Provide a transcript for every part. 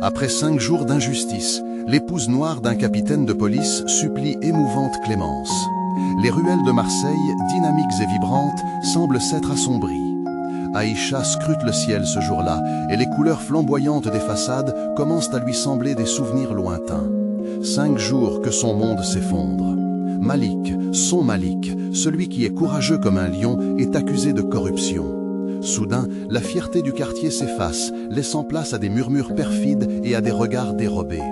Après 5 jours d'injustice, l'épouse noire d'un capitaine de police supplie émouvante clémence. Les ruelles de Marseille, dynamiques et vibrantes, semblent s'être assombries. Aïcha scrute le ciel ce jour-là, et les couleurs flamboyantes des façades commencent à lui sembler des souvenirs lointains. 5 jours que son monde s'effondre. Malik, son Malik, celui qui est courageux comme un lion, est accusé de corruption. Soudain, la fierté du quartier s'efface, laissant place à des murmures perfides et à des regards dérobés.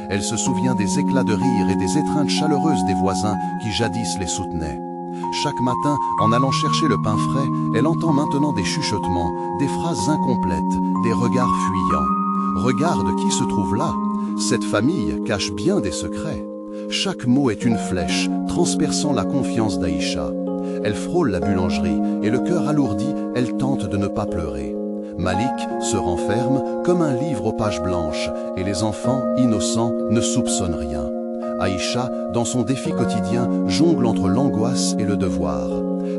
Elle se souvient des éclats de rire et des étreintes chaleureuses des voisins qui jadis les soutenaient. Chaque matin, en allant chercher le pain frais, elle entend maintenant des chuchotements, des phrases incomplètes, des regards fuyants. Regarde qui se trouve là. Cette famille cache bien des secrets. Chaque mot est une flèche, transperçant la confiance d'Aïcha. Elle frôle la boulangerie et le cœur alourdi, elle tente de ne pas pleurer. Malik se renferme comme un livre aux pages blanches et les enfants, innocents, ne soupçonnent rien. Aïcha, dans son défi quotidien, jongle entre l'angoisse et le devoir.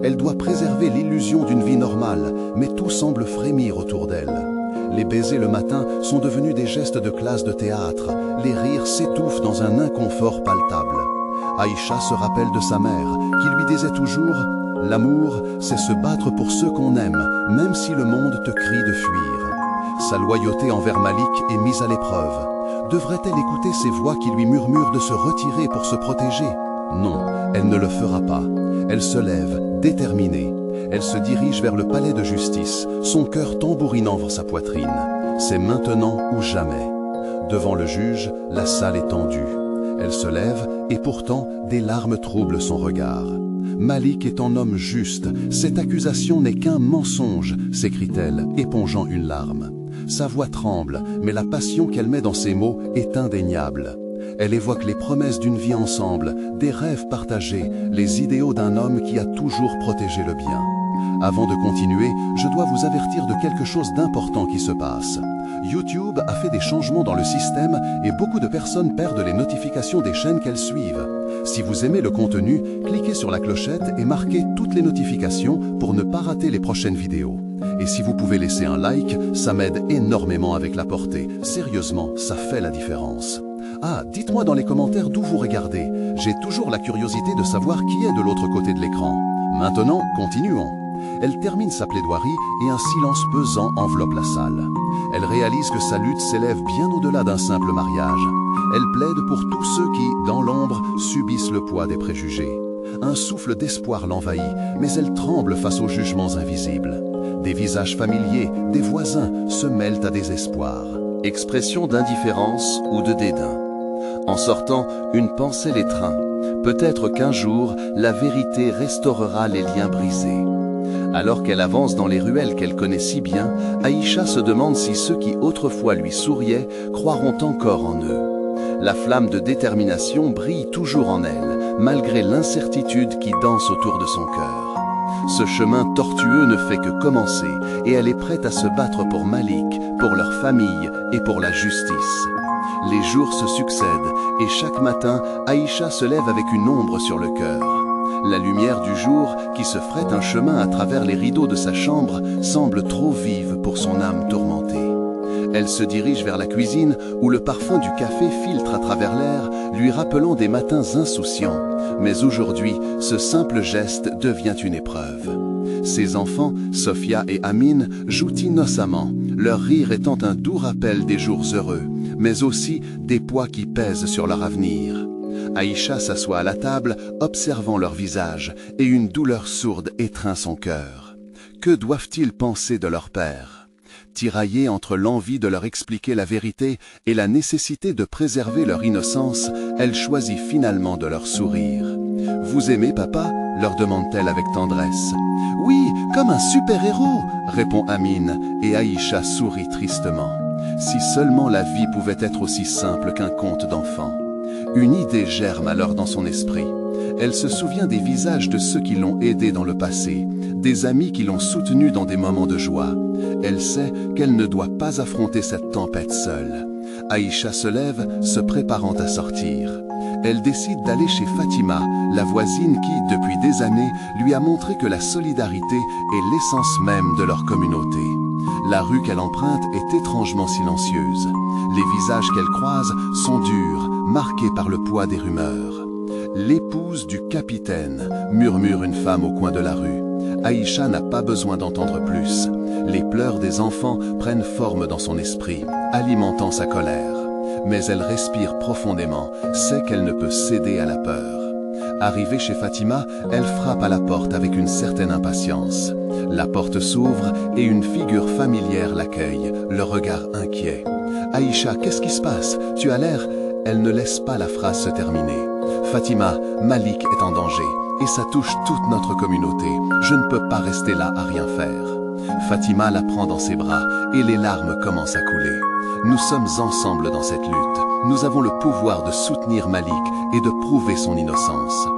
Elle doit préserver l'illusion d'une vie normale, mais tout semble frémir autour d'elle. Les baisers le matin sont devenus des gestes de classe de théâtre. Les rires s'étouffent dans un inconfort palpable. Aïcha se rappelle de sa mère, qui lui disait toujours « L'amour, c'est se battre pour ceux qu'on aime, même si le monde te crie de fuir. » Sa loyauté envers Malik est mise à l'épreuve. Devrait-elle écouter ces voix qui lui murmurent de se retirer pour se protéger? Non, elle ne le fera pas. Elle se lève, déterminée. Elle se dirige vers le palais de justice, son cœur tambourinant dans sa poitrine. C'est maintenant ou jamais. Devant le juge, la salle est tendue. Elle se lève et pourtant, des larmes troublent son regard. Malik est un homme juste. Cette accusation n'est qu'un mensonge, s'écrie-t-elle, épongeant une larme. Sa voix tremble, mais la passion qu'elle met dans ses mots est indéniable. Elle évoque les promesses d'une vie ensemble, des rêves partagés, les idéaux d'un homme qui a toujours protégé le bien. Avant de continuer, je dois vous avertir de quelque chose d'important qui se passe. YouTube a fait des changements dans le système et beaucoup de personnes perdent les notifications des chaînes qu'elles suivent. Si vous aimez le contenu, cliquez sur la clochette et marquez toutes les notifications pour ne pas rater les prochaines vidéos. Et si vous pouvez laisser un like, ça m'aide énormément avec la portée. Sérieusement, ça fait la différence. Ah, dites-moi dans les commentaires d'où vous regardez. J'ai toujours la curiosité de savoir qui est de l'autre côté de l'écran. Maintenant, continuons. Elle termine sa plaidoirie et un silence pesant enveloppe la salle. Elle réalise que sa lutte s'élève bien au-delà d'un simple mariage. Elle plaide pour tous ceux qui, dans l'ombre, subissent le poids des préjugés. Un souffle d'espoir l'envahit, mais elle tremble face aux jugements invisibles. Des visages familiers, des voisins se mêlent à des espoirs. Expression d'indifférence ou de dédain. En sortant, une pensée l'étreint. Peut-être qu'un jour, la vérité restaurera les liens brisés. Alors qu'elle avance dans les ruelles qu'elle connaît si bien, Aïcha se demande si ceux qui autrefois lui souriaient croiront encore en eux. La flamme de détermination brille toujours en elle, malgré l'incertitude qui danse autour de son cœur. Ce chemin tortueux ne fait que commencer et elle est prête à se battre pour Malik, pour leur famille et pour la justice. Les jours se succèdent et chaque matin, Aïcha se lève avec une ombre sur le cœur. La lumière du jour, qui se frette un chemin à travers les rideaux de sa chambre, semble trop vive pour son âme tourmentée. Elle se dirige vers la cuisine où le parfum du café filtre à travers l'air, lui rappelant des matins insouciants. Mais aujourd'hui, ce simple geste devient une épreuve. Ses enfants, Sophia et Amine, jouent innocemment, leur rire étant un doux rappel des jours heureux, mais aussi des poids qui pèsent sur leur avenir. Aïcha s'assoit à la table, observant leur visage, et une douleur sourde étreint son cœur. Que doivent-ils penser de leur père? Tiraillée entre l'envie de leur expliquer la vérité et la nécessité de préserver leur innocence, elle choisit finalement de leur sourire. « Vous aimez papa ?» leur demande-t-elle avec tendresse. « Oui, comme un super-héros !» répond Amine, et Aïcha sourit tristement. Si seulement la vie pouvait être aussi simple qu'un conte d'enfant. Une idée germe alors dans son esprit. Elle se souvient des visages de ceux qui l'ont aidée dans le passé, des amis qui l'ont soutenue dans des moments de joie. Elle sait qu'elle ne doit pas affronter cette tempête seule. Aïcha se lève, se préparant à sortir. Elle décide d'aller chez Fatima, la voisine qui, depuis des années, lui a montré que la solidarité est l'essence même de leur communauté. La rue qu'elle emprunte est étrangement silencieuse. Les visages qu'elle croise sont durs, marqués par le poids des rumeurs. « L'épouse du capitaine », murmure une femme au coin de la rue. Aïcha n'a pas besoin d'entendre plus. Les pleurs des enfants prennent forme dans son esprit, alimentant sa colère. Mais elle respire profondément, sait qu'elle ne peut céder à la peur. Arrivée chez Fatima, elle frappe à la porte avec une certaine impatience. La porte s'ouvre et une figure familière l'accueille, le regard inquiet. « Aïcha, qu'est-ce qui se passe? Tu as l'air… » Elle ne laisse pas la phrase se terminer. « Fatima, Malik est en danger et ça touche toute notre communauté. Je ne peux pas rester là à rien faire. » Fatima la prend dans ses bras et les larmes commencent à couler. Nous sommes ensemble dans cette lutte. Nous avons le pouvoir de soutenir Malik et de prouver son innocence.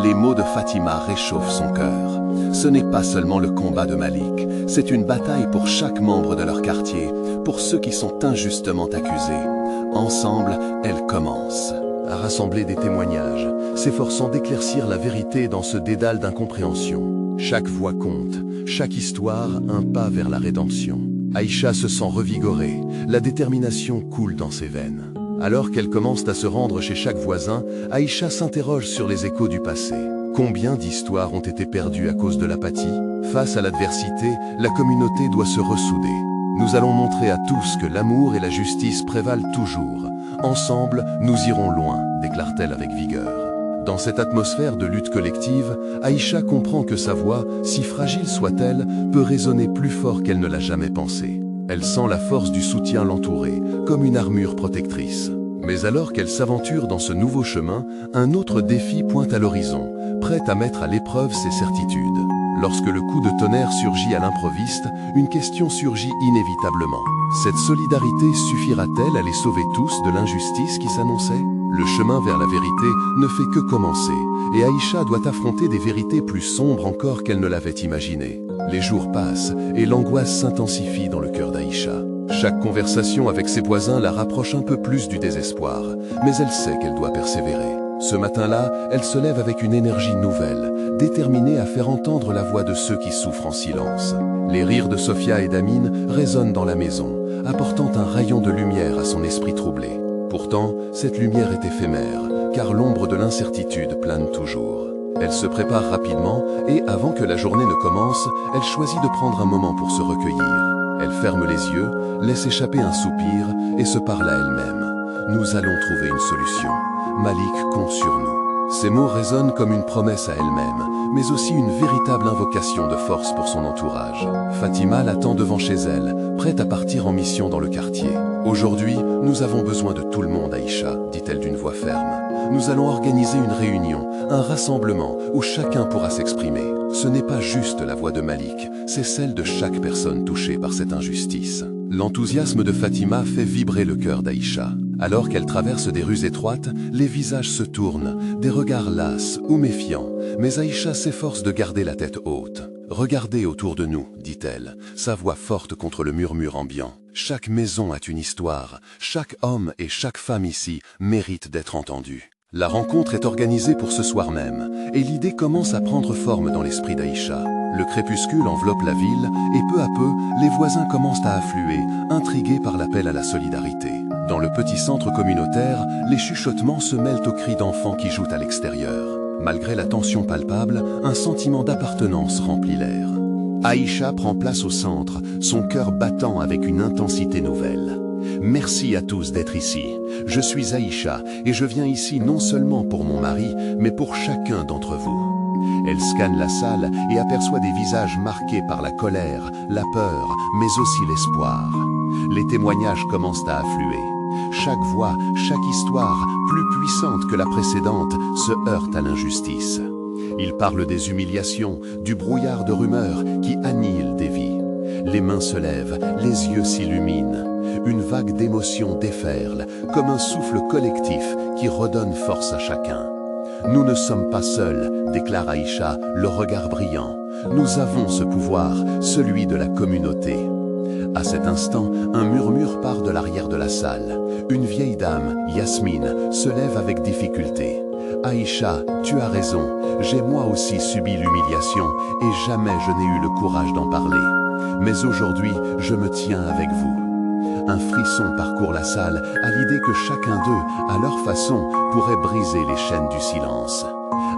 Les mots de Fatima réchauffent son cœur. Ce n'est pas seulement le combat de Malik, c'est une bataille pour chaque membre de leur quartier, pour ceux qui sont injustement accusés. Ensemble, elles commencent à rassembler des témoignages, s'efforçant d'éclaircir la vérité dans ce dédale d'incompréhension. Chaque voix compte, chaque histoire un pas vers la rédemption. Aïcha se sent revigorée, la détermination coule dans ses veines. Alors qu'elle commence à se rendre chez chaque voisin, Aïcha s'interroge sur les échos du passé. Combien d'histoires ont été perdues à cause de l'apathie? Face à l'adversité, la communauté doit se ressouder. Nous allons montrer à tous que l'amour et la justice prévalent toujours. Ensemble, nous irons loin, déclare-t-elle avec vigueur. Dans cette atmosphère de lutte collective, Aïcha comprend que sa voix, si fragile soit-elle, peut résonner plus fort qu'elle ne l'a jamais pensé. Elle sent la force du soutien l'entourer, comme une armure protectrice. Mais alors qu'elle s'aventure dans ce nouveau chemin, un autre défi pointe à l'horizon, prête à mettre à l'épreuve ses certitudes. Lorsque le coup de tonnerre surgit à l'improviste, une question surgit inévitablement. Cette solidarité suffira-t-elle à les sauver tous de l'injustice qui s'annonçait? Le chemin vers la vérité ne fait que commencer, et Aïcha doit affronter des vérités plus sombres encore qu'elle ne l'avait imaginées. Les jours passent, et l'angoisse s'intensifie dans le cœur d'Aïcha. Chaque conversation avec ses voisins la rapproche un peu plus du désespoir, mais elle sait qu'elle doit persévérer. Ce matin-là, elle se lève avec une énergie nouvelle, déterminée à faire entendre la voix de ceux qui souffrent en silence. Les rires de Sophia et d'Amine résonnent dans la maison, apportant un rayon de lumière à son esprit troublé. Pourtant, cette lumière est éphémère, car l'ombre de l'incertitude plane toujours. Elle se prépare rapidement et, avant que la journée ne commence, elle choisit de prendre un moment pour se recueillir. Elle ferme les yeux, laisse échapper un soupir et se parle à elle-même. Nous allons trouver une solution. Malik compte sur nous. Ces mots résonnent comme une promesse à elle-même, mais aussi une véritable invocation de force pour son entourage. Fatima l'attend devant chez elle, prête à partir en mission dans le quartier. Aujourd'hui, nous avons besoin de tout le monde, Aïcha, dit-elle d'une voix ferme. Nous allons organiser une réunion, un rassemblement où chacun pourra s'exprimer. Ce n'est pas juste la voix de Malik, c'est celle de chaque personne touchée par cette injustice. L'enthousiasme de Fatima fait vibrer le cœur d'Aïcha. Alors qu'elle traverse des rues étroites, les visages se tournent, des regards lasses ou méfiants, mais Aïcha s'efforce de garder la tête haute. « Regardez autour de nous », dit-elle, sa voix forte contre le murmure ambiant. Chaque maison a une histoire, chaque homme et chaque femme ici mérite d'être entendu. La rencontre est organisée pour ce soir même, et l'idée commence à prendre forme dans l'esprit d'Aïcha. Le crépuscule enveloppe la ville, et peu à peu, les voisins commencent à affluer, intrigués par l'appel à la solidarité. Dans le petit centre communautaire, les chuchotements se mêlent aux cris d'enfants qui jouent à l'extérieur. Malgré la tension palpable, un sentiment d'appartenance remplit l'air. Aïcha prend place au centre, son cœur battant avec une intensité nouvelle. Merci à tous d'être ici. Je suis Aïcha et je viens ici non seulement pour mon mari, mais pour chacun d'entre vous. Elle scanne la salle et aperçoit des visages marqués par la colère, la peur, mais aussi l'espoir. Les témoignages commencent à affluer. Chaque voix, chaque histoire, plus puissante que la précédente, se heurte à l'injustice. Ils parlent des humiliations, du brouillard de rumeurs qui annihile des vies. Les mains se lèvent, les yeux s'illuminent. Une vague d'émotions déferle, comme un souffle collectif qui redonne force à chacun. Nous ne sommes pas seuls, déclare Aïcha, le regard brillant. Nous avons ce pouvoir, celui de la communauté. À cet instant, un murmure part de l'arrière de la salle. Une vieille dame, Yasmine, se lève avec difficulté. Aïcha, tu as raison, j'ai moi aussi subi l'humiliation et jamais je n'ai eu le courage d'en parler. Mais aujourd'hui, je me tiens avec vous. Un frisson parcourt la salle à l'idée que chacun d'eux, à leur façon, pourrait briser les chaînes du silence.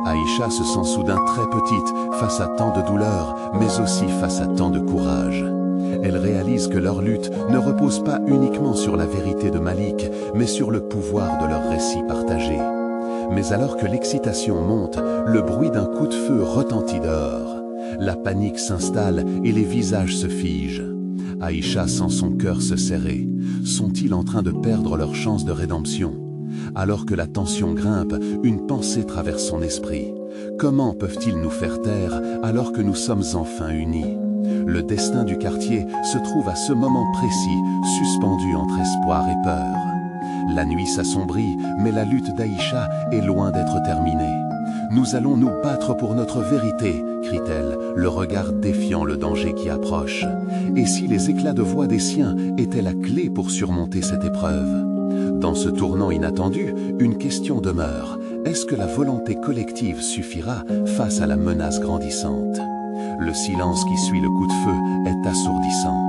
Aïcha se sent soudain très petite face à tant de douleur, mais aussi face à tant de courage. Elle réalise que leur lutte ne repose pas uniquement sur la vérité de Malik, mais sur le pouvoir de leur récit partagé. Mais alors que l'excitation monte, le bruit d'un coup de feu retentit dehors. La panique s'installe et les visages se figent. Aïcha sent son cœur se serrer. Sont-ils en train de perdre leur chance de rédemption? Alors que la tension grimpe, une pensée traverse son esprit. Comment peuvent-ils nous faire taire alors que nous sommes enfin unis? Le destin du quartier se trouve à ce moment précis, suspendu entre espoir et peur. La nuit s'assombrit, mais la lutte d'Aïcha est loin d'être terminée. « Nous allons nous battre pour notre vérité », crie-t-elle, le regard défiant le danger qui approche. Et si les éclats de voix des siens étaient la clé pour surmonter cette épreuve? Dans ce tournant inattendu, une question demeure. Est-ce que la volonté collective suffira face à la menace grandissante? Le silence qui suit le coup de feu est assourdissant.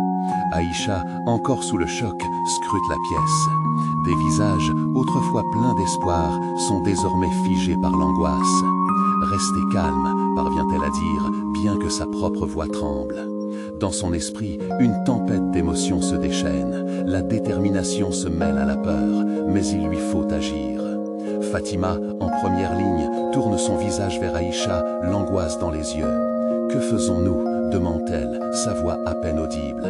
Aïcha, encore sous le choc, scrute la pièce. Des visages, autrefois pleins d'espoir, sont désormais figés par l'angoisse. « Restez calme », parvient-elle à dire, bien que sa propre voix tremble. Dans son esprit, une tempête d'émotions se déchaîne. La détermination se mêle à la peur, mais il lui faut agir. Fatima, en première ligne, tourne son visage vers Aïcha, l'angoisse dans les yeux. « Que faisons-nous » demande-t-elle, sa voix à peine audible.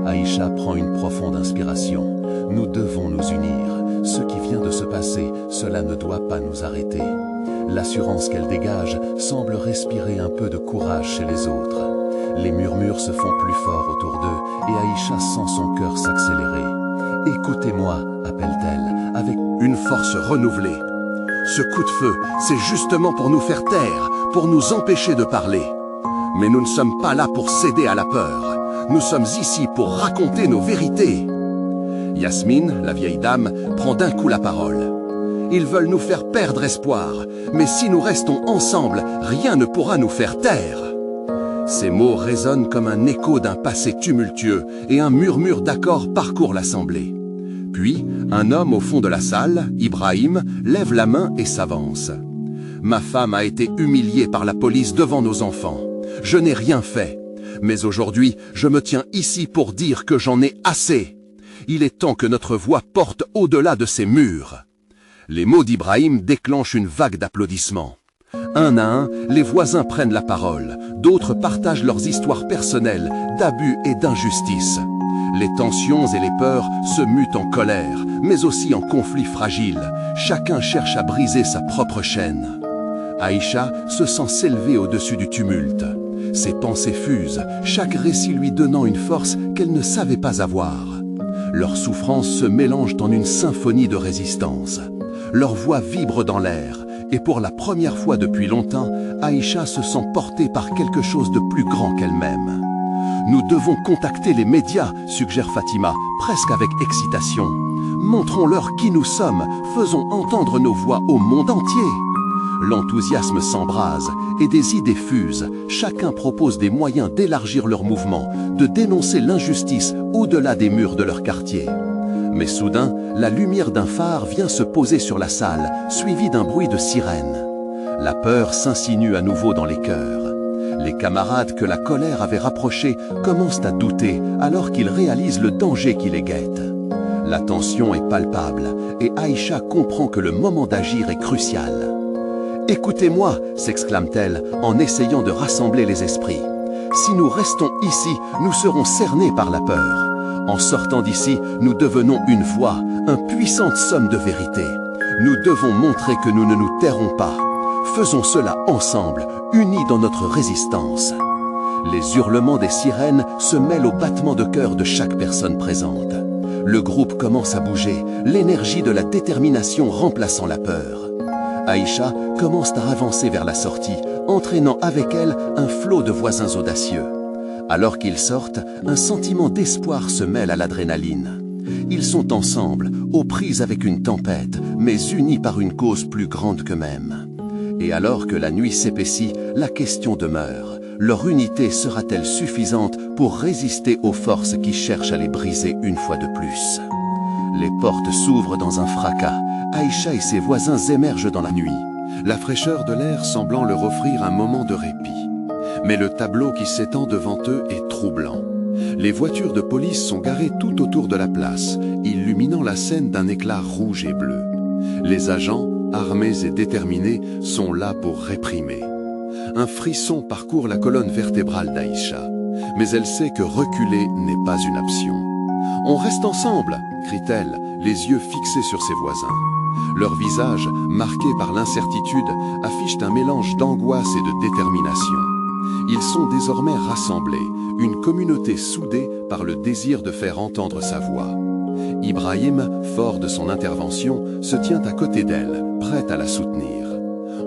Aïcha prend une profonde inspiration. Nous devons nous unir. Ce qui vient de se passer, cela ne doit pas nous arrêter. L'assurance qu'elle dégage semble respirer un peu de courage chez les autres. Les murmures se font plus forts autour d'eux et Aïcha sent son cœur s'accélérer. « Écoutez-moi » appelle-t-elle, avec une force renouvelée. Ce coup de feu, c'est justement pour nous faire taire, pour nous empêcher de parler. Mais nous ne sommes pas là pour céder à la peur. Nous sommes ici pour raconter nos vérités. Yasmine, la vieille dame, prend d'un coup la parole. Ils veulent nous faire perdre espoir, mais si nous restons ensemble, rien ne pourra nous faire taire. Ces mots résonnent comme un écho d'un passé tumultueux et un murmure d'accord parcourt l'assemblée. Puis, un homme au fond de la salle, Ibrahim, lève la main et s'avance. « Ma femme a été humiliée par la police devant nos enfants. Je n'ai rien fait. Mais aujourd'hui, je me tiens ici pour dire que j'en ai assez. Il est temps que notre voix porte au-delà de ces murs. » Les mots d'Ibrahim déclenchent une vague d'applaudissements. Un à un, les voisins prennent la parole. D'autres partagent leurs histoires personnelles, d'abus et d'injustice. Les tensions et les peurs se mutent en colère, mais aussi en conflits fragiles. Chacun cherche à briser sa propre chaîne. Aïcha se sent s'élever au-dessus du tumulte. Ses pensées fusent, chaque récit lui donnant une force qu'elle ne savait pas avoir. Leurs souffrances se mélangent en une symphonie de résistance. Leurs voix vibrent dans l'air, et pour la première fois depuis longtemps, Aïcha se sent portée par quelque chose de plus grand qu'elle-même. « Nous devons contacter les médias », suggère Fatima, presque avec excitation. « Montrons-leur qui nous sommes, faisons entendre nos voix au monde entier. » L'enthousiasme s'embrase et des idées fusent. Chacun propose des moyens d'élargir leur mouvement, de dénoncer l'injustice au-delà des murs de leur quartier. Mais soudain, la lumière d'un phare vient se poser sur la salle, suivie d'un bruit de sirène. La peur s'insinue à nouveau dans les cœurs. Les camarades que la colère avait rapprochés commencent à douter alors qu'ils réalisent le danger qui les guette. La tension est palpable et Aïcha comprend que le moment d'agir est crucial. « Écoutez-moi » s'exclame-t-elle en essayant de rassembler les esprits. « Si nous restons ici, nous serons cernés par la peur. En sortant d'ici, nous devenons une voix, une puissante somme de vérité. Nous devons montrer que nous ne nous tairons pas. Faisons cela ensemble, unis dans notre résistance. » Les hurlements des sirènes se mêlent au battement de cœur de chaque personne présente. Le groupe commence à bouger, l'énergie de la détermination remplaçant la peur. Aïcha commence à avancer vers la sortie, entraînant avec elle un flot de voisins audacieux. Alors qu'ils sortent, un sentiment d'espoir se mêle à l'adrénaline. Ils sont ensemble, aux prises avec une tempête, mais unis par une cause plus grande qu'eux-mêmes. Et alors que la nuit s'épaissit, la question demeure. Leur unité sera-t-elle suffisante pour résister aux forces qui cherchent à les briser une fois de plus? Les portes s'ouvrent dans un fracas. Aïcha et ses voisins émergent dans la nuit, la fraîcheur de l'air semblant leur offrir un moment de répit. Mais le tableau qui s'étend devant eux est troublant. Les voitures de police sont garées tout autour de la place, illuminant la scène d'un éclat rouge et bleu. Les agents, armés et déterminés, sont là pour réprimer. Un frisson parcourt la colonne vertébrale d'Aïcha, mais elle sait que reculer n'est pas une option. « On reste ensemble !» crie-t-elle, les yeux fixés sur ses voisins. Leurs visages, marqués par l'incertitude, affichent un mélange d'angoisse et de détermination. Ils sont désormais rassemblés, une communauté soudée par le désir de faire entendre sa voix. Ibrahim, fort de son intervention, se tient à côté d'elle, prêt à la soutenir.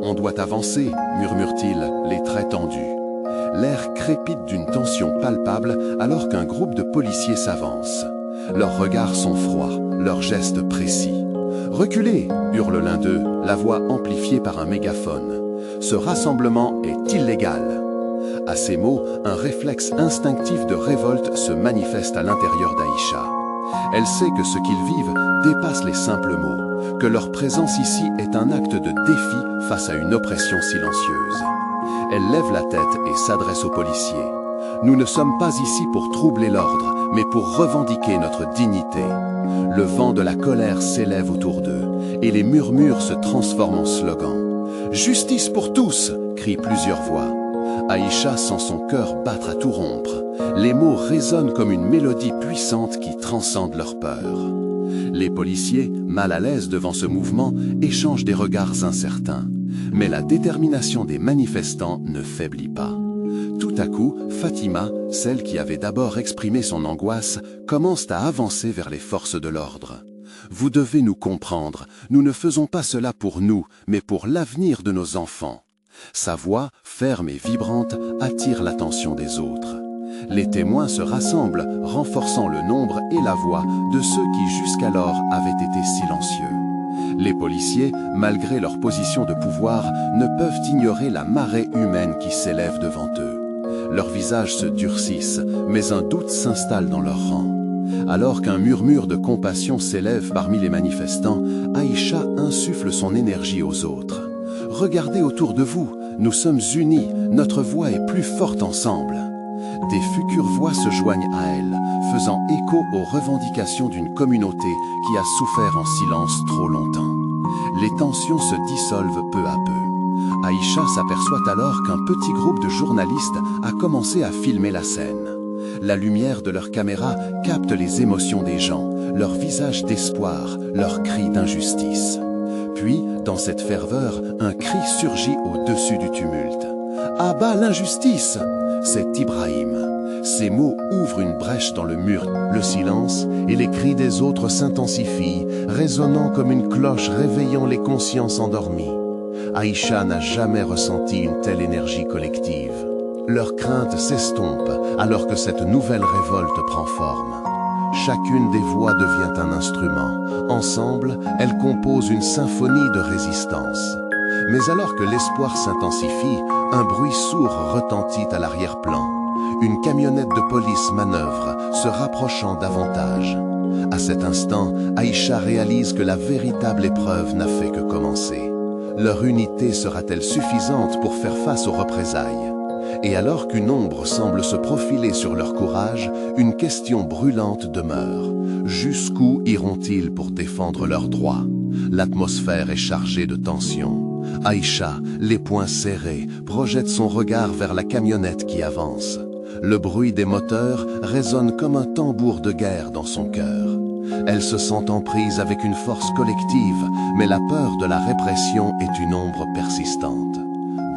« On doit avancer », murmure-t-il, les traits tendus. L'air crépite d'une tension palpable alors qu'un groupe de policiers s'avance. Leurs regards sont froids, leurs gestes précis. « Reculez !» hurle l'un d'eux, la voix amplifiée par un mégaphone. « Ce rassemblement est illégal !» À ces mots, un réflexe instinctif de révolte se manifeste à l'intérieur d'Aïcha. Elle sait que ce qu'ils vivent dépasse les simples mots, que leur présence ici est un acte de défi face à une oppression silencieuse. Elle lève la tête et s'adresse aux policiers. « Nous ne sommes pas ici pour troubler l'ordre, mais pour revendiquer notre dignité. » Le vent de la colère s'élève autour d'eux, et les murmures se transforment en slogans. « Justice pour tous !» crient plusieurs voix. Aïcha sent son cœur battre à tout rompre. Les mots résonnent comme une mélodie puissante qui transcende leur peur. Les policiers, mal à l'aise devant ce mouvement, échangent des regards incertains. Mais la détermination des manifestants ne faiblit pas. Tout à coup, Fatima, celle qui avait d'abord exprimé son angoisse, commence à avancer vers les forces de l'ordre. « Vous devez nous comprendre, nous ne faisons pas cela pour nous, mais pour l'avenir de nos enfants. » Sa voix, ferme et vibrante, attire l'attention des autres. Les témoins se rassemblent, renforçant le nombre et la voix de ceux qui jusqu'alors avaient été silencieux. Les policiers, malgré leur position de pouvoir, ne peuvent ignorer la marée humaine qui s'élève devant eux. Leurs visages se durcissent, mais un doute s'installe dans leurs rangs. Alors qu'un murmure de compassion s'élève parmi les manifestants, Aïcha insuffle son énergie aux autres. « Regardez autour de vous, nous sommes unis, notre voix est plus forte ensemble. » Des futures voix se joignent à elle, faisant écho aux revendications d'une communauté qui a souffert en silence trop longtemps. Les tensions se dissolvent peu à peu. Aïcha s'aperçoit alors qu'un petit groupe de journalistes a commencé à filmer la scène. La lumière de leurs caméras capte les émotions des gens, leurs visages d'espoir, leurs cris d'injustice. Puis, dans cette ferveur, un cri surgit au-dessus du tumulte. « À bas l'injustice !» C'est Ibrahim. Ces mots ouvrent une brèche dans le mur. Le silence et les cris des autres s'intensifient, résonnant comme une cloche réveillant les consciences endormies. Aïcha n'a jamais ressenti une telle énergie collective. Leurs craintes s'estompent alors que cette nouvelle révolte prend forme. Chacune des voix devient un instrument. Ensemble, elles composent une symphonie de résistance. Mais alors que l'espoir s'intensifie, un bruit sourd retentit à l'arrière-plan. Une camionnette de police manœuvre, se rapprochant davantage. À cet instant, Aïcha réalise que la véritable épreuve n'a fait que commencer. Leur unité sera-t-elle suffisante pour faire face aux représailles? Et alors qu'une ombre semble se profiler sur leur courage, une question brûlante demeure. Jusqu'où iront-ils pour défendre leurs droits? L'atmosphère est chargée de tension. Aïcha, les poings serrés, projette son regard vers la camionnette qui avance. Le bruit des moteurs résonne comme un tambour de guerre dans son cœur. Elle se sent en prise avec une force collective, mais la peur de la répression est une ombre persistante.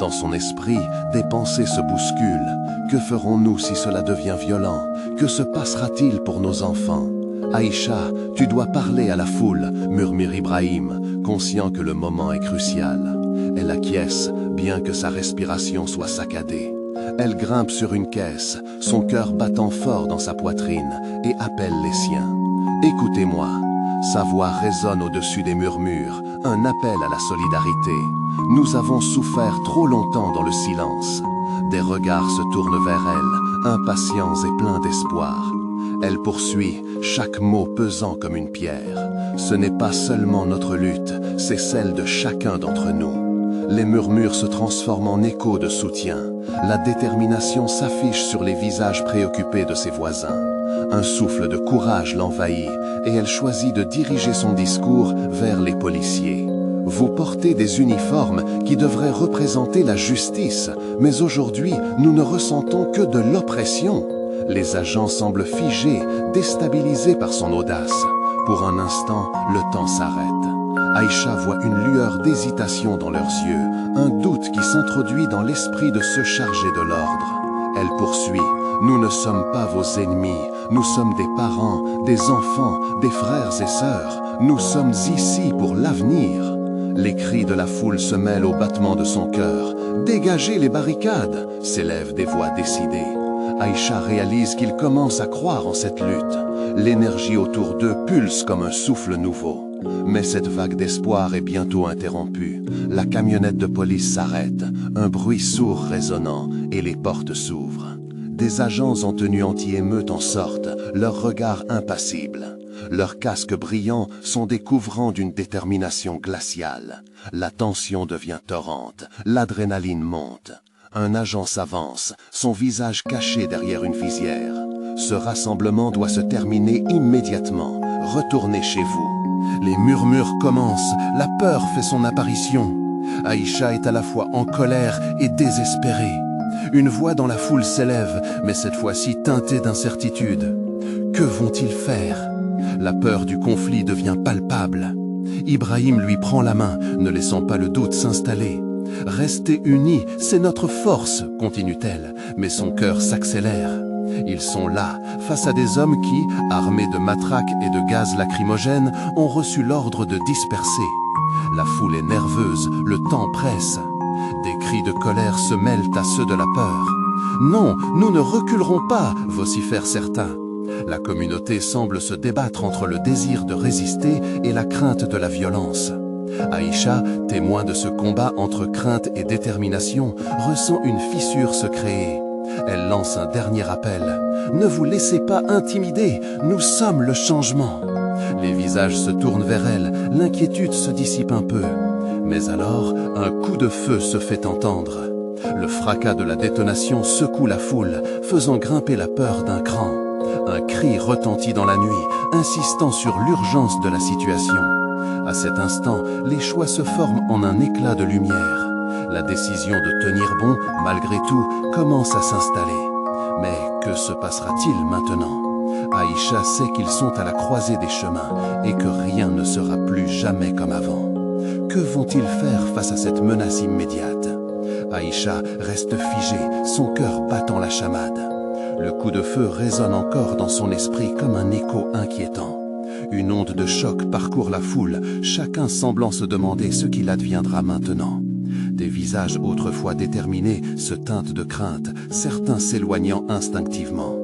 Dans son esprit, des pensées se bousculent. Que ferons-nous si cela devient violent? Que se passera-t-il pour nos enfants? Aïcha, tu dois parler à la foule, murmure Ibrahim, conscient que le moment est crucial. Elle acquiesce, bien que sa respiration soit saccadée. Elle grimpe sur une caisse, son cœur battant fort dans sa poitrine, et appelle les siens. « Écoutez-moi !» Sa voix résonne au-dessus des murmures, un appel à la solidarité. Nous avons souffert trop longtemps dans le silence. Des regards se tournent vers elle, impatients et pleins d'espoir. Elle poursuit, chaque mot pesant comme une pierre. Ce n'est pas seulement notre lutte, c'est celle de chacun d'entre nous. Les murmures se transforment en échos de soutien. La détermination s'affiche sur les visages préoccupés de ses voisins. Un souffle de courage l'envahit et elle choisit de diriger son discours vers les policiers. Vous portez des uniformes qui devraient représenter la justice, mais aujourd'hui, nous ne ressentons que de l'oppression. Les agents semblent figés, déstabilisés par son audace. Pour un instant, le temps s'arrête. Aïcha voit une lueur d'hésitation dans leurs yeux, un doute qui s'introduit dans l'esprit de ceux chargés de l'ordre. Elle poursuit. Nous ne sommes pas vos ennemis, nous sommes des parents, des enfants, des frères et sœurs. Nous sommes ici pour l'avenir. Les cris de la foule se mêlent au battement de son cœur. Dégagez les barricades, s'élèvent des voix décidées. Aïcha réalise qu'il commence à croire en cette lutte. L'énergie autour d'eux pulse comme un souffle nouveau. Mais cette vague d'espoir est bientôt interrompue. La camionnette de police s'arrête, un bruit sourd résonnant, et les portes s'ouvrent. Des agents en tenue anti-émeute en sortent, leur regard impassible. Leurs casques brillants sont des couvrants d'une détermination glaciale. La tension devient torrente, l'adrénaline monte. Un agent s'avance, son visage caché derrière une visière. Ce rassemblement doit se terminer immédiatement. Retournez chez vous. Les murmures commencent, la peur fait son apparition. Aïcha est à la fois en colère et désespérée. Une voix dans la foule s'élève, mais cette fois-ci teintée d'incertitude. Que vont-ils faire? La peur du conflit devient palpable. Ibrahim lui prend la main, ne laissant pas le doute s'installer. « Restez unis, c'est notre force », continue-t-elle, mais son cœur s'accélère. Ils sont là, face à des hommes qui, armés de matraques et de gaz lacrymogènes, ont reçu l'ordre de disperser. La foule est nerveuse, le temps presse. Des cris de colère se mêlent à ceux de la peur. « Non, nous ne reculerons pas », vocifèrent certains. La communauté semble se débattre entre le désir de résister et la crainte de la violence. Aïcha, témoin de ce combat entre crainte et détermination, ressent une fissure se créer. Elle lance un dernier appel. « Ne vous laissez pas intimider, nous sommes le changement !» Les visages se tournent vers elle, l'inquiétude se dissipe un peu. Mais alors, un coup de feu se fait entendre. Le fracas de la détonation secoue la foule, faisant grimper la peur d'un cran. Un cri retentit dans la nuit, insistant sur l'urgence de la situation. À cet instant, les choix se forment en un éclat de lumière. La décision de tenir bon, malgré tout, commence à s'installer. Mais que se passera-t-il maintenant? Aïcha sait qu'ils sont à la croisée des chemins et que rien ne sera plus jamais comme avant. Que vont-ils faire face à cette menace immédiate? Aïcha reste figée, son cœur battant la chamade. Le coup de feu résonne encore dans son esprit comme un écho inquiétant. Une onde de choc parcourt la foule, chacun semblant se demander ce qu'il adviendra maintenant. Des visages autrefois déterminés se teintent de crainte, certains s'éloignant instinctivement.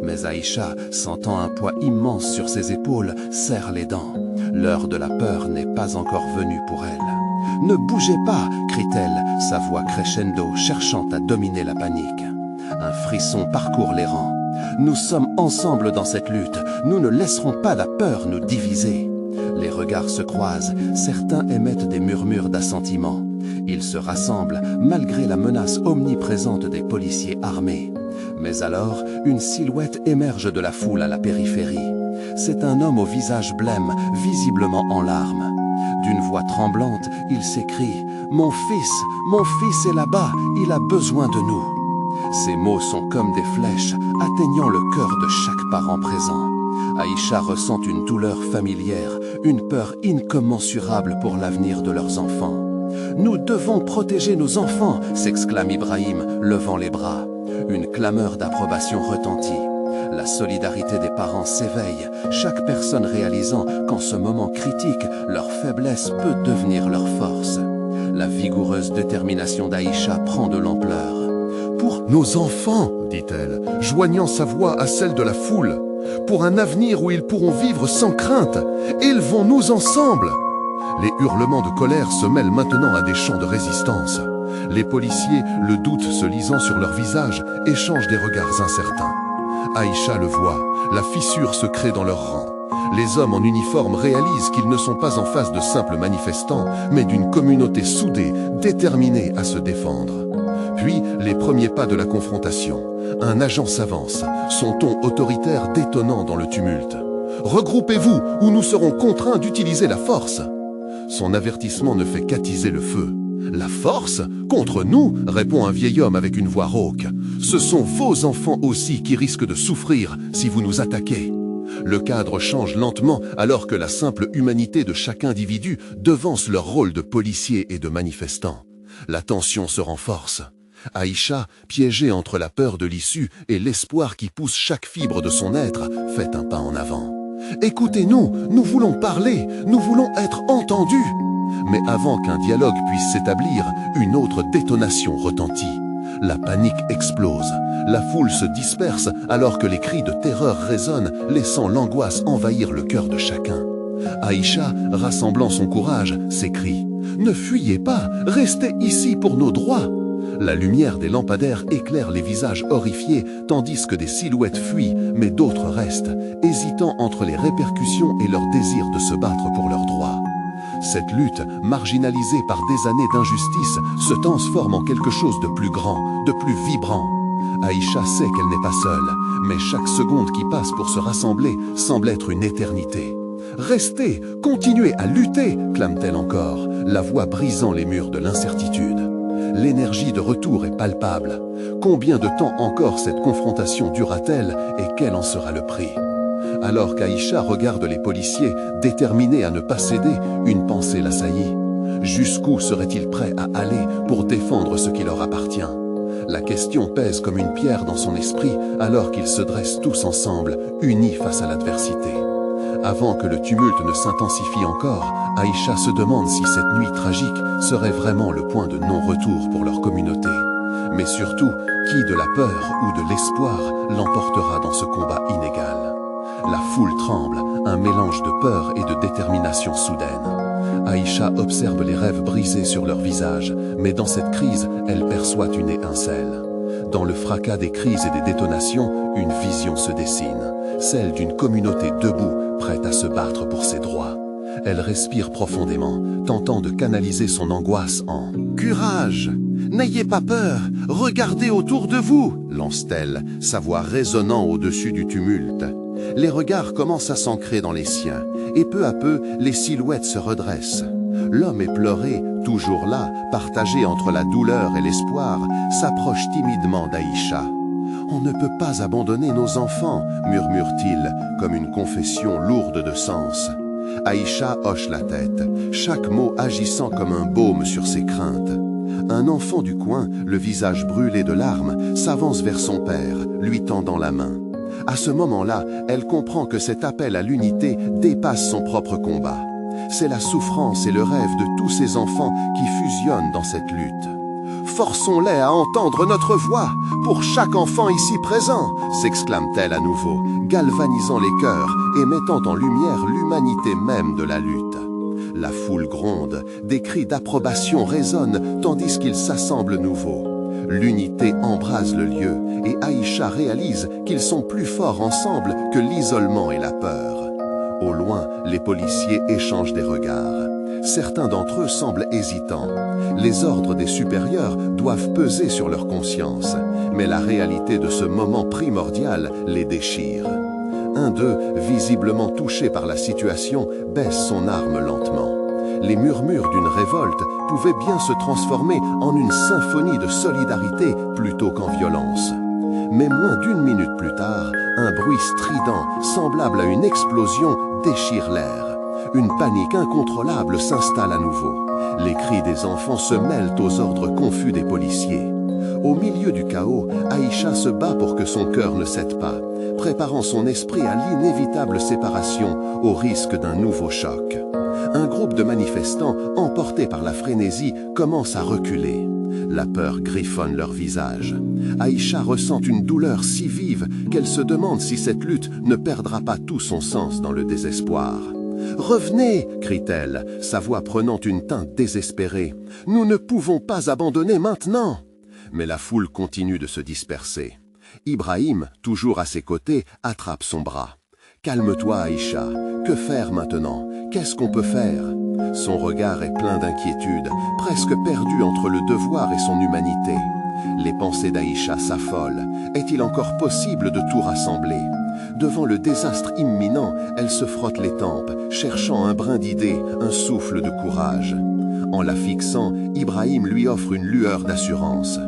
Mais Aïcha, sentant un poids immense sur ses épaules, serre les dents. L'heure de la peur n'est pas encore venue pour elle. « Ne bougez pas !» crie-t-elle, sa voix crescendo, cherchant à dominer la panique. Un frisson parcourt les rangs. Nous sommes ensemble dans cette lutte. Nous ne laisserons pas la peur nous diviser. Les regards se croisent. Certains émettent des murmures d'assentiment. Ils se rassemblent malgré la menace omniprésente des policiers armés. Mais alors, une silhouette émerge de la foule à la périphérie. C'est un homme au visage blême, visiblement en larmes. D'une voix tremblante, il s'écrie « Mon fils est là-bas, il a besoin de nous !» Ces mots sont comme des flèches, atteignant le cœur de chaque parent présent. Aïcha ressent une douleur familière, une peur incommensurable pour l'avenir de leurs enfants. « Nous devons protéger nos enfants !» s'exclame Ibrahim, levant les bras. Une clameur d'approbation retentit. La solidarité des parents s'éveille, chaque personne réalisant qu'en ce moment critique, leur faiblesse peut devenir leur force. La vigoureuse détermination d'Aïcha prend de l'ampleur. « Pour nos enfants !» dit-elle, joignant sa voix à celle de la foule. « Pour un avenir où ils pourront vivre sans crainte, élevons-nous ensemble !» Les hurlements de colère se mêlent maintenant à des chants de résistance. Les policiers, le doute se lisant sur leur visage, échangent des regards incertains. Aïcha le voit, la fissure se crée dans leurs rangs. Les hommes en uniforme réalisent qu'ils ne sont pas en face de simples manifestants, mais d'une communauté soudée, déterminée à se défendre. Puis, les premiers pas de la confrontation. Un agent s'avance, son ton autoritaire détonnant dans le tumulte. « Regroupez-vous ou nous serons contraints d'utiliser la force !» Son avertissement ne fait qu'attiser le feu. « La force ? Contre nous ?» répond un vieil homme avec une voix rauque. « Ce sont vos enfants aussi qui risquent de souffrir si vous nous attaquez. » Le cadre change lentement alors que la simple humanité de chaque individu devance leur rôle de policier et de manifestant. La tension se renforce. Aïcha, piégée entre la peur de l'issue et l'espoir qui pousse chaque fibre de son être, fait un pas en avant. « Écoutez-nous, nous voulons parler, nous voulons être entendus !» Mais avant qu'un dialogue puisse s'établir, une autre détonation retentit. La panique explose. La foule se disperse alors que les cris de terreur résonnent, laissant l'angoisse envahir le cœur de chacun. Aïcha, rassemblant son courage, s'écrie « Ne fuyez pas, restez ici pour nos droits !» La lumière des lampadaires éclaire les visages horrifiés, tandis que des silhouettes fuient, mais d'autres restent, hésitant entre les répercussions et leur désir de se battre pour leurs droits. Cette lutte, marginalisée par des années d'injustice, se transforme en quelque chose de plus grand, de plus vibrant. Aïcha sait qu'elle n'est pas seule, mais chaque seconde qui passe pour se rassembler semble être une éternité. « Restez, continuez à lutter !» clame-t-elle encore, la voix brisant les murs de l'incertitude. L'énergie de retour est palpable. Combien de temps encore cette confrontation durera-t-elle et quel en sera le prix ? Alors qu'Aïcha regarde les policiers, déterminés à ne pas céder, une pensée l'assaillit. Jusqu'où seraient-ils prêts à aller pour défendre ce qui leur appartient ? La question pèse comme une pierre dans son esprit alors qu'ils se dressent tous ensemble, unis face à l'adversité. Avant que le tumulte ne s'intensifie encore, Aïcha se demande si cette nuit tragique serait vraiment le point de non-retour pour leur communauté. Mais surtout, qui de la peur ou de l'espoir l'emportera dans ce combat inégal ? La foule tremble, un mélange de peur et de détermination soudaine. Aïcha observe les rêves brisés sur leur visage, mais dans cette crise, elle perçoit une étincelle. Dans le fracas des crises et des détonations, une vision se dessine, celle d'une communauté debout, prête à se battre pour ses droits. Elle respire profondément, tentant de canaliser son angoisse en « Courage ! N'ayez pas peur! Regardez autour de vous !» lance-t-elle, sa voix résonnant au-dessus du tumulte. Les regards commencent à s'ancrer dans les siens, et peu à peu, les silhouettes se redressent. L'homme éploré, toujours là, partagé entre la douleur et l'espoir, s'approche timidement d'Aïcha. « On ne peut pas abandonner nos enfants », murmure-t-il, comme une confession lourde de sens. Aïcha hoche la tête, chaque mot agissant comme un baume sur ses craintes. Un enfant du coin, le visage brûlé de larmes, s'avance vers son père, lui tendant la main. À ce moment-là, elle comprend que cet appel à l'unité dépasse son propre combat. C'est la souffrance et le rêve de tous ces enfants qui fusionnent dans cette lutte. « Forçons-les à entendre notre voix, pour chaque enfant ici présent !» s'exclame-t-elle à nouveau, galvanisant les cœurs et mettant en lumière l'humanité même de la lutte. La foule gronde, des cris d'approbation résonnent tandis qu'ils s'assemblent nouveau. L'unité embrase le lieu et Aïcha réalise qu'ils sont plus forts ensemble que l'isolement et la peur. Au loin, les policiers échangent des regards. Certains d'entre eux semblent hésitants. Les ordres des supérieurs doivent peser sur leur conscience, mais la réalité de ce moment primordial les déchire. Un d'eux, visiblement touché par la situation, baisse son arme lentement. Les murmures d'une révolte pouvaient bien se transformer en une symphonie de solidarité plutôt qu'en violence. Mais moins d'une minute plus tard, un bruit strident, semblable à une explosion, déchire l'air. Une panique incontrôlable s'installe à nouveau. Les cris des enfants se mêlent aux ordres confus des policiers. Au milieu du chaos, Aïcha se bat pour que son cœur ne cède pas, préparant son esprit à l'inévitable séparation au risque d'un nouveau choc. Un groupe de manifestants, emportés par la frénésie, commence à reculer. La peur griffonne leur visage. Aïcha ressent une douleur si vive qu'elle se demande si cette lutte ne perdra pas tout son sens dans le désespoir. « Revenez !» crie-t-elle, sa voix prenant une teinte désespérée. « Nous ne pouvons pas abandonner maintenant !» Mais la foule continue de se disperser. Ibrahim, toujours à ses côtés, attrape son bras. « Calme-toi, Aïcha. Que faire maintenant? Qu'est-ce qu'on peut faire ?» Son regard est plein d'inquiétude, presque perdu entre le devoir et son humanité. Les pensées d'Aïcha s'affolent. Est-il encore possible de tout rassembler? Devant le désastre imminent, elle se frotte les tempes, cherchant un brin d'idée, un souffle de courage. En la fixant, Ibrahim lui offre une lueur d'assurance.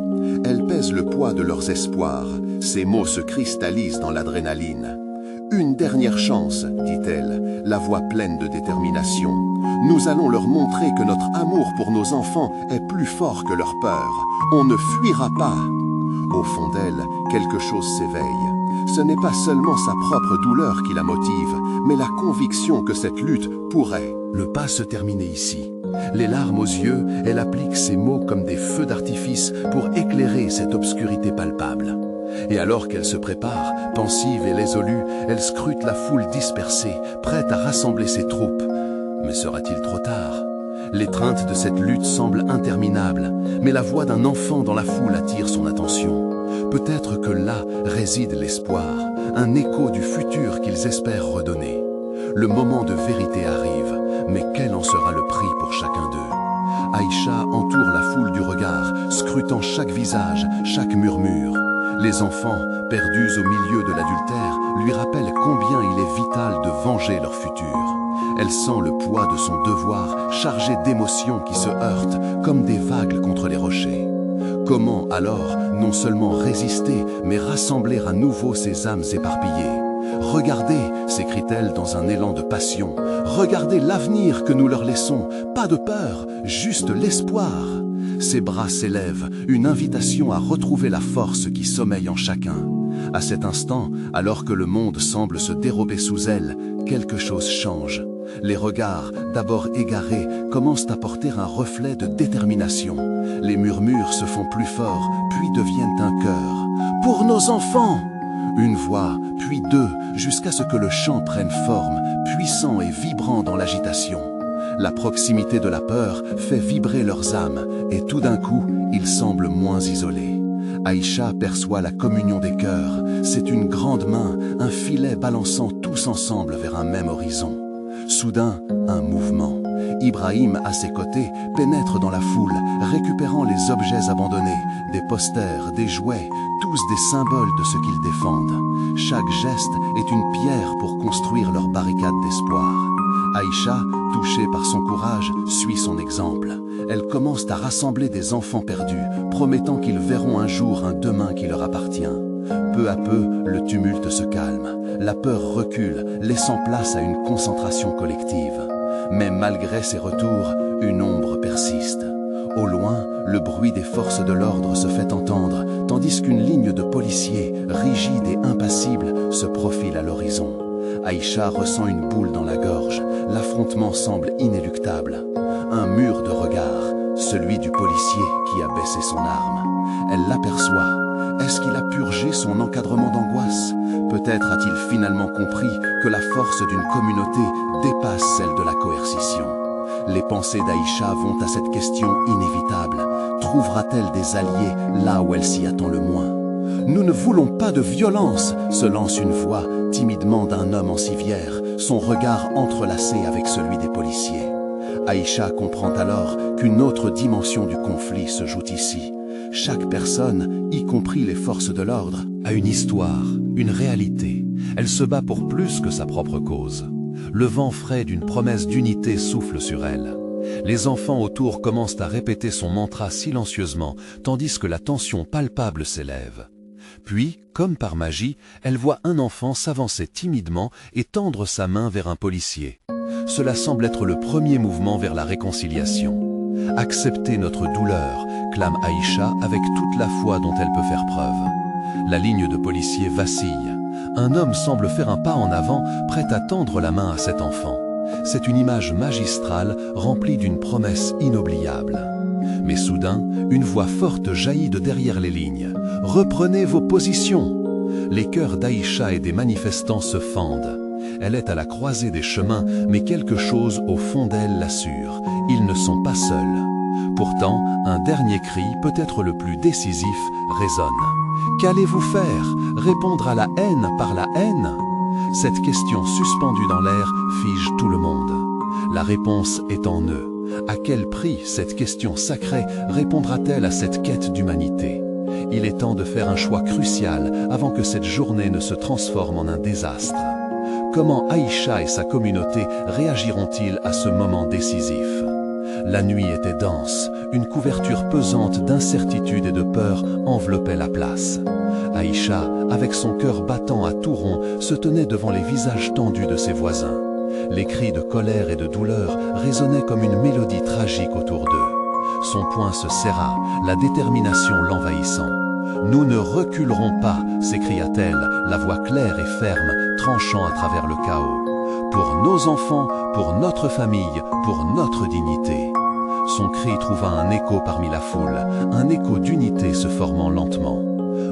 Elle pèse le poids de leurs espoirs. Ses mots se cristallisent dans l'adrénaline. « Une dernière chance, dit-elle, la voix pleine de détermination. Nous allons leur montrer que notre amour pour nos enfants est plus fort que leur peur. On ne fuira pas. » Au fond d'elle, quelque chose s'éveille. Ce n'est pas seulement sa propre douleur qui la motive, mais la conviction que cette lutte pourrait ne pas se terminer ici. Les larmes aux yeux, elle applique ces mots comme des feux d'artifice pour éclairer cette obscurité palpable. Et alors qu'elle se prépare, pensive et résolue, elle scrute la foule dispersée, prête à rassembler ses troupes. Mais sera-t-il trop tard? L'étreinte de cette lutte semble interminable, mais la voix d'un enfant dans la foule attire son attention. Peut-être que là réside l'espoir, un écho du futur qu'ils espèrent redonner. Le moment de vérité arrive, mais quel en sera le prix pour chacun d'eux? Aïcha entoure la foule du regard, scrutant chaque visage, chaque murmure. Les enfants, perdus au milieu de l'adultère, lui rappellent combien il est vital de venger leur futur. Elle sent le poids de son devoir, chargé d'émotions qui se heurtent comme des vagues contre les rochers. Comment alors non seulement résister, mais rassembler à nouveau ces âmes éparpillées? « Regardez !» s'écrie-t-elle dans un élan de passion. « Regardez l'avenir que nous leur laissons, pas de peur, juste l'espoir !» Ses bras s'élèvent, une invitation à retrouver la force qui sommeille en chacun. À cet instant, alors que le monde semble se dérober sous elle, quelque chose change. Les regards, d'abord égarés, commencent à porter un reflet de détermination. Les murmures se font plus forts, puis deviennent un chœur. « Pour nos enfants !» Une voix, puis deux, jusqu'à ce que le chant prenne forme, puissant et vibrant dans l'agitation. La proximité de la peur fait vibrer leurs âmes, et tout d'un coup, ils semblent moins isolés. Aïcha perçoit la communion des cœurs. C'est une grande main, un filet balançant tous ensemble vers un même horizon. Soudain, un mouvement. Ibrahim, à ses côtés, pénètre dans la foule, récupérant les objets abandonnés, des posters, des jouets, tous des symboles de ce qu'ils défendent. Chaque geste est une pierre pour construire leur barricade d'espoir. Aïcha, touchée par son courage, suit son exemple. Elle commence à rassembler des enfants perdus, promettant qu'ils verront un jour un demain qui leur appartient. Peu à peu, le tumulte se calme. La peur recule, laissant place à une concentration collective. Mais malgré ces retours, une ombre persiste. Au loin, le bruit des forces de l'ordre se fait entendre, tandis qu'une ligne de policiers, rigide et impassible, se profile à l'horizon. Aïcha ressent une boule dans la gorge. L'affrontement semble inéluctable. Un mur de regard, celui du policier qui a baissé son arme. Elle l'aperçoit. Est-ce qu'il a purgé son encadrement d'angoisse? Peut-être a-t-il finalement compris que la force d'une communauté dépasse celle de la coercition. Les pensées d'Aïcha vont à cette question inévitable. Trouvera-t-elle des alliés là où elle s'y attend le moins? « Nous ne voulons pas de violence !» se lance une voix timidement d'un homme en civière, son regard entrelacé avec celui des policiers. Aïcha comprend alors qu'une autre dimension du conflit se joue ici. Chaque personne, y compris les forces de l'ordre, a une histoire, une réalité. Elle se bat pour plus que sa propre cause. Le vent frais d'une promesse d'unité souffle sur elle. Les enfants autour commencent à répéter son mantra silencieusement, tandis que la tension palpable s'élève. Puis, comme par magie, elle voit un enfant s'avancer timidement et tendre sa main vers un policier. Cela semble être le premier mouvement vers la réconciliation. « Acceptez notre douleur », clame Aïcha avec toute la foi dont elle peut faire preuve. La ligne de policiers vacille. Un homme semble faire un pas en avant, prêt à tendre la main à cet enfant. C'est une image magistrale remplie d'une promesse inoubliable. Mais soudain, une voix forte jaillit de derrière les lignes. « Reprenez vos positions !» Les cœurs d'Aïcha et des manifestants se fendent. Elle est à la croisée des chemins, mais quelque chose au fond d'elle l'assure. Ils ne sont pas seuls. Pourtant, un dernier cri, peut-être le plus décisif, résonne. Qu'allez-vous faire? Répondre à la haine par la haine? Cette question suspendue dans l'air fige tout le monde. La réponse est en eux. À quel prix cette question sacrée répondra-t-elle à cette quête d'humanité? Il est temps de faire un choix crucial avant que cette journée ne se transforme en un désastre. Comment Aïcha et sa communauté réagiront-ils à ce moment décisif? La nuit était dense, une couverture pesante d'incertitude et de peur enveloppait la place. Aïcha, avec son cœur battant à tout rond, se tenait devant les visages tendus de ses voisins. Les cris de colère et de douleur résonnaient comme une mélodie tragique autour d'eux. Son poing se serra, la détermination l'envahissant. « Nous ne reculerons pas !» s'écria-t-elle, la voix claire et ferme, tranchant à travers le chaos. « Pour nos enfants, pour notre famille, pour notre dignité !» Son cri trouva un écho parmi la foule, un écho d'unité se formant lentement.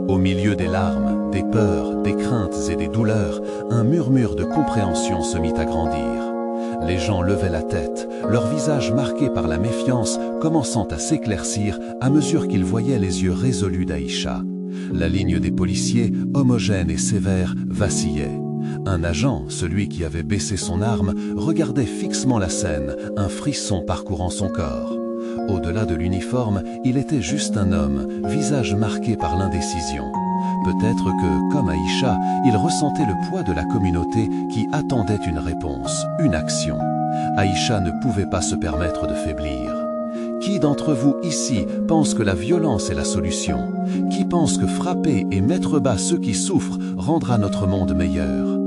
Au milieu des larmes, des peurs, des craintes et des douleurs, un murmure de compréhension se mit à grandir. Les gens levaient la tête, leur visage marqué par la méfiance commençant à s'éclaircir à mesure qu'ils voyaient les yeux résolus d'Aïcha. La ligne des policiers, homogène et sévère, vacillait. Un agent, celui qui avait baissé son arme, regardait fixement la scène, un frisson parcourant son corps. Au-delà de l'uniforme, il était juste un homme, visage marqué par l'indécision. Peut-être que, comme Aïcha, il ressentait le poids de la communauté qui attendait une réponse, une action. Aïcha ne pouvait pas se permettre de faiblir. Qui d'entre vous ici pense que la violence est la solution? Qui pense que frapper et mettre bas ceux qui souffrent rendra notre monde meilleur?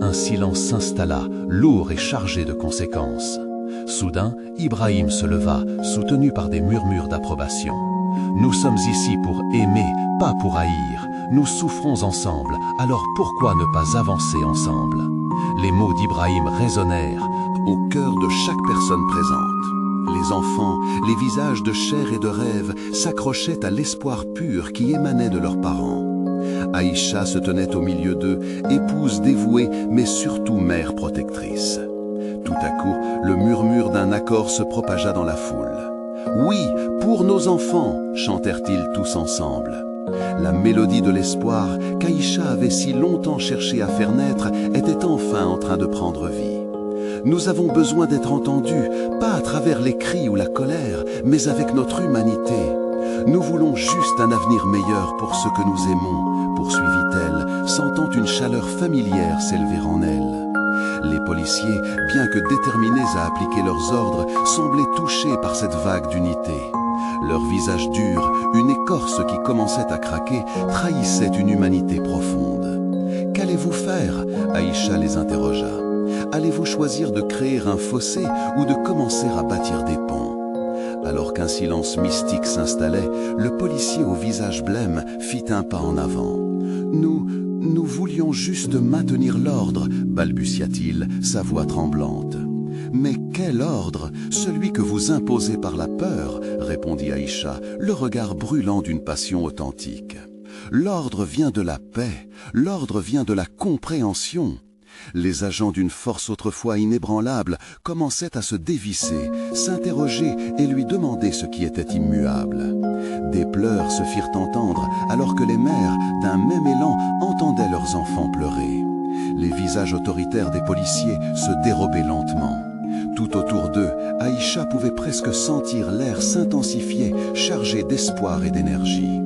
Un silence s'installa, lourd et chargé de conséquences. Soudain, Ibrahim se leva, soutenu par des murmures d'approbation. « Nous sommes ici pour aimer, pas pour haïr. Nous souffrons ensemble, alors pourquoi ne pas avancer ensemble ?» Les mots d'Ibrahim résonnèrent au cœur de chaque personne présente. Les enfants, les visages de chair et de rêve s'accrochaient à l'espoir pur qui émanait de leurs parents. Aïcha se tenait au milieu d'eux, épouse dévouée, mais surtout mère protectrice. Tout à coup, le murmure d'un accord se propagea dans la foule. « Oui, pour nos enfants !» chantèrent-ils tous ensemble. La mélodie de l'espoir qu'Aïcha avait si longtemps cherché à faire naître était enfin en train de prendre vie. Nous avons besoin d'être entendus, pas à travers les cris ou la colère, mais avec notre humanité. Nous voulons juste un avenir meilleur pour ceux que nous aimons, poursuivit-elle, sentant une chaleur familière s'élever en elle. Les policiers, bien que déterminés à appliquer leurs ordres, semblaient touchés par cette vague d'unité. Leur visage dur, une écorce qui commençait à craquer, trahissait une humanité profonde. « Qu'allez-vous faire ?» Aïcha les interrogea. « Allez-vous choisir de créer un fossé ou de commencer à bâtir des ponts ?» Alors qu'un silence mystique s'installait, le policier au visage blême fit un pas en avant. « Nous voulions juste maintenir l'ordre, balbutia-t-il, sa voix tremblante. « Mais quel ordre? Celui que vous imposez par la peur, répondit Aïcha, le regard brûlant d'une passion authentique. L'ordre vient de la paix, l'ordre vient de la compréhension. Les agents d'une force autrefois inébranlable commençaient à se dévisser, s'interroger et lui demander ce qui était immuable. Des pleurs se firent entendre alors que les mères, d'un même élan, entendaient leurs enfants pleurer. Les visages autoritaires des policiers se dérobaient lentement. Tout autour d'eux, Aïcha pouvait presque sentir l'air s'intensifier, chargé d'espoir et d'énergie.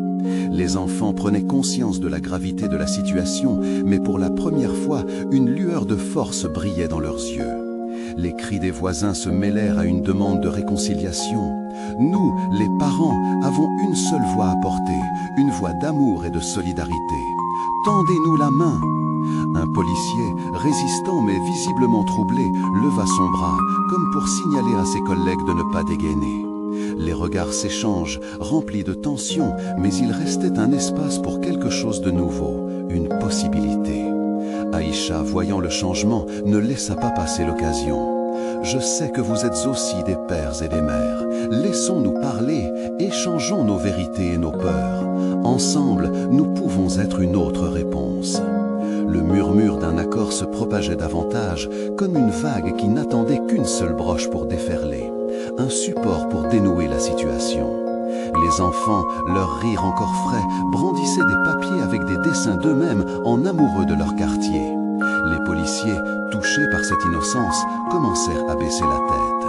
Les enfants prenaient conscience de la gravité de la situation, mais pour la première fois, une lueur de force brillait dans leurs yeux. Les cris des voisins se mêlèrent à une demande de réconciliation. Nous, les parents, avons une seule voix à porter, une voix d'amour et de solidarité. Tendez-nous la main. Un policier, résistant mais visiblement troublé, leva son bras, comme pour signaler à ses collègues de ne pas dégainer. Les regards s'échangent, remplis de tension, mais il restait un espace pour quelque chose de nouveau, une possibilité. Aïcha, voyant le changement, ne laissa pas passer l'occasion. « Je sais que vous êtes aussi des pères et des mères. Laissons-nous parler, échangeons nos vérités et nos peurs. Ensemble, nous pouvons être une autre réponse. » Le murmure d'un accord se propageait davantage, comme une vague qui n'attendait qu'une seule broche pour déferler, un support pour dénouer la situation. Les enfants, leur rire encore frais, brandissaient des papiers avec des dessins d'eux-mêmes en amoureux de leur quartier. Les policiers, touchés par cette innocence, commencèrent à baisser la tête.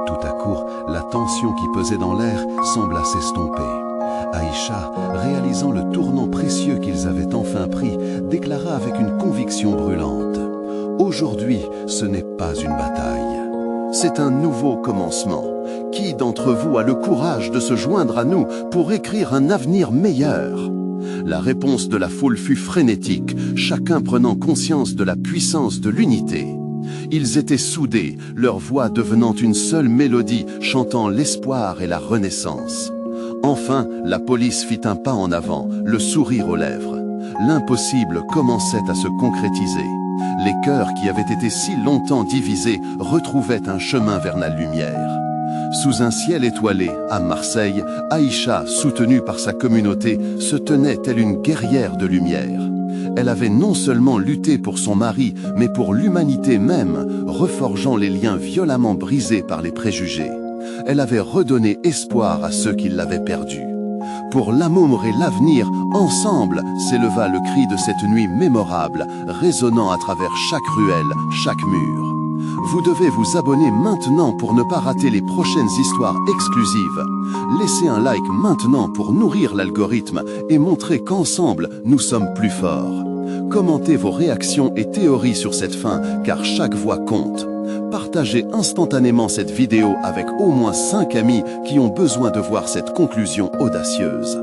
Tout à coup, la tension qui pesait dans l'air sembla s'estomper. Aïcha, réalisant le tournant précieux qu'ils avaient enfin pris, déclara avec une conviction brûlante: « Aujourd'hui, ce n'est pas une bataille. C'est un nouveau commencement. Qui d'entre vous a le courage de se joindre à nous pour écrire un avenir meilleur ?» La réponse de la foule fut frénétique, chacun prenant conscience de la puissance de l'unité. Ils étaient soudés, leur voix devenant une seule mélodie, chantant l'espoir et la renaissance. Enfin, la police fit un pas en avant, le sourire aux lèvres. L'impossible commençait à se concrétiser. Les cœurs qui avaient été si longtemps divisés retrouvaient un chemin vers la lumière. Sous un ciel étoilé, à Marseille, Aïcha, soutenue par sa communauté, se tenait telle une guerrière de lumière. Elle avait non seulement lutté pour son mari, mais pour l'humanité même, reforgeant les liens violemment brisés par les préjugés. Elle avait redonné espoir à ceux qui l'avaient perdu. Pour l'amour et l'avenir, ensemble, s'éleva le cri de cette nuit mémorable, résonnant à travers chaque ruelle, chaque mur. Vous devez vous abonner maintenant pour ne pas rater les prochaines histoires exclusives. Laissez un like maintenant pour nourrir l'algorithme et montrer qu'ensemble, nous sommes plus forts. Commentez vos réactions et théories sur cette fin, car chaque voix compte. Partagez instantanément cette vidéo avec au moins 5 amis qui ont besoin de voir cette conclusion audacieuse.